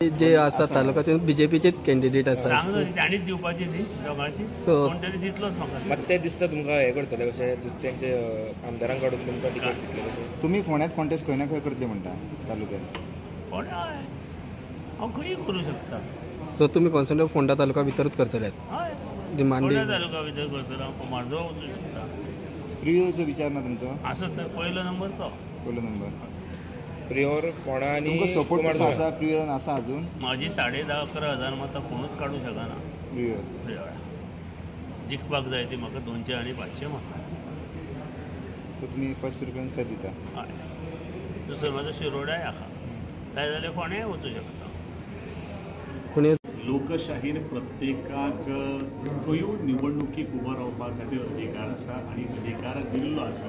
जे आसा तालुक्यात बीजेपीचेच कॅन्डिडेट आसा ताणीच दिवपाची न्ही दोगांची सो कोण तरी दितलोच म्हाका मात ते दिसता तुमकां हे करतले कशें तेंचे आमदारांकडून तुमकां टिकेट दितले कशें तुम्ही फोंड्यात कॉन्टेस्ट खंय ना खंय करतले म्हणटा तालुक्यात कोण हांव खंय करूं शकता सो तुम्ही कॉन्सन्ट्रेट फोंडा तालुका भितरूच करतले हय जी मांडे फोंडा तालुका भितर करतलो हांव म्हाजो वचूं शकता प्रियोचो विचार ना तुमचो आसत पयलो नंबर तो पयलो नंबर प्रियोर फोंडा आनी तुमकां सपोर्ट कसो आसा प्रियोन आसा अजून म्हाजी 10,11,000 मतां कोणूच काडूं शकना प्रियो जिखपाक जाय ती म्हाका 200 आनी 500 मतां सो तुमी फर्स्ट प्रिफरन्स थंय दिता हय दुसरो म्हाजो शिरोडाय आसा जाय जाल्यार फोंड्याय वचूं शकता कोणी लोकशाहीन प्रत्येकाक खंयूय निवडणुकीक उबो रावपा खातीर अधिकार आसा आनी अधिकार दिल्लो आसा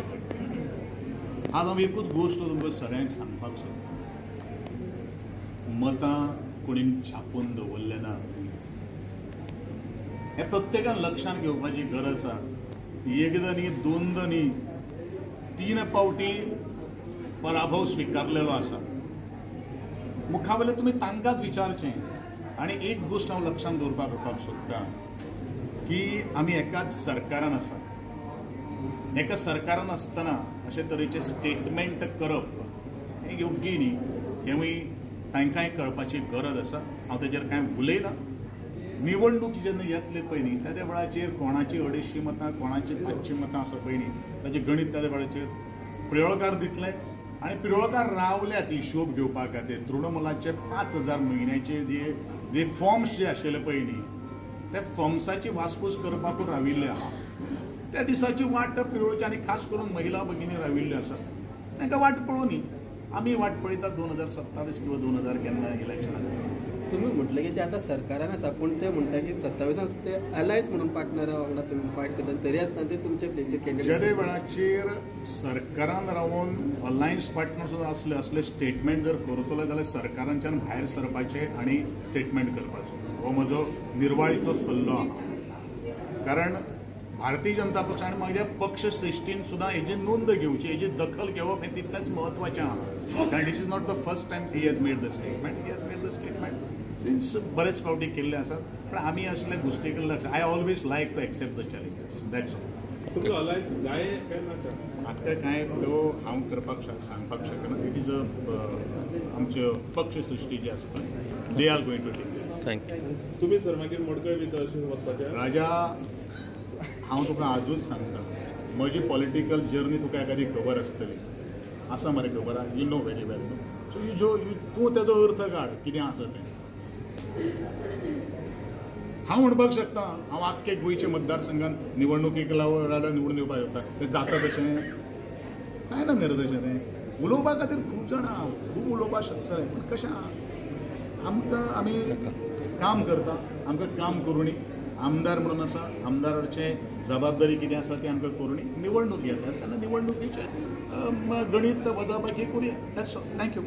आज हांव एकूच गोश्ट तुमकां सगळ्यांक सांगपाक सोदता मतां कोणी छापून दवरले ना हें प्रत्येकान लक्षांत घेवपाची गरज आसा एकदां न्ही दोनदां न्ही 3 फावटी पराभव स्विकारलेलो आसा मुखा वयले तुमी तांकांच विचारचें आनी एक गोश्ट हांव लक्षांत दवरपाक सोदतां की आमी एकाच सरकारान आसा एका सरकारान आसतना अशे तरेचे स्टेटमेंट करप हें योग्य न्ही हेंवूय तांकांय कळपाची गरज आसा हांव तेजेर कांय उलयना निवडणूक जेन्ना येतले पळय न्ही त्या वेळाचेर कोणाची 250 मतां कोणाची 500 मतां आसा पळय न्ही ताचें गणीत त्या वेळाचेर पिळोळकार दितले आनी पिळोळकार रावल्यात हिशोब घेवपा खातीर तृणमुलाचे 5,000 म्हयन्याचे जे फॉर्म्स जे आशिल्ले पळय न्ही त्या फॉर्म्साची वासपूस करपाकूच राविल्ले आहा त्या दिसाची वाट पिळोवची आनी खास करून महिला भगिनी राविल्ल्यो आसा तांकां वाट पळोवनी आमी वाट पळयता 2027 किंवा 2000 केन्ना इलेक्शनाक तुम्ही म्हटलं की ते आता सरकारान आसा पूण ते म्हणटा की 27 ते अलायन्स म्हणून पार्टनरा वांगडा तुम्ही फायट करता तरी आसतना ते तुमचे प्लेसीर कॅन्डिडेट ज्या वेळाचेर सरकारान रावून अलायन्स पार्टनर सुद्दां असले स्टेटमेंट जर करतलो जाल्यार सरकारांच्यान भायर सरपाचे आनी स्टेटमेंट करपाचो हो म्हजो निर्वाळीचो सल्लो आहा कारण भारतीय जनता पक्ष आनी मागीर पक्ष सृश्टीन सुद्दां हेजी नोंद घेवची हेजी दखल घेवप हें तितलेंच म्हत्वाचें आहा कारण it is not the first time he has made the statement since बरेच फावटी केल्ले आसात पण आमी असले गोश्टी केल्ले I always like to accept the challenges that's all म्हाका कांय तो हांव करपाक सांगपाक शकना इट इज आमच्यो पक्ष सृश्टी जी आसा पळय they are going to take this thank you तुम्ही सर मागीर मडकय बी अशें वचपाचें राजा हांव तुका आजूच सांगता म्हजी पॉलिटिकल जर्नी तुका एखादी खबर आसतली आसा मरे खबर आहा you know very well so तूं तेजो अर्थ काड कितें आसा तें हांव म्हणपाक शकता हांव आख्खे गोंयच्या मतदारसंघात निवडणुकीक लागून निवडून येवपाक शकता तें जाता तशें कांय ना मरे तशें तें उलोवपा खातीर खूब जाणां खूब उलोवपाक शकता पूण कशें आमकां आमी काम करता आमकां काम करूनी आमदार म्हणून आसा आमदाराचे जबाबदारी कितें आसा ती आमकां करूनी निवडणूक येतात तेन्ना निवडणुकीचे गणीत वदप हे करूया दॅट्स ऑल थँक्यू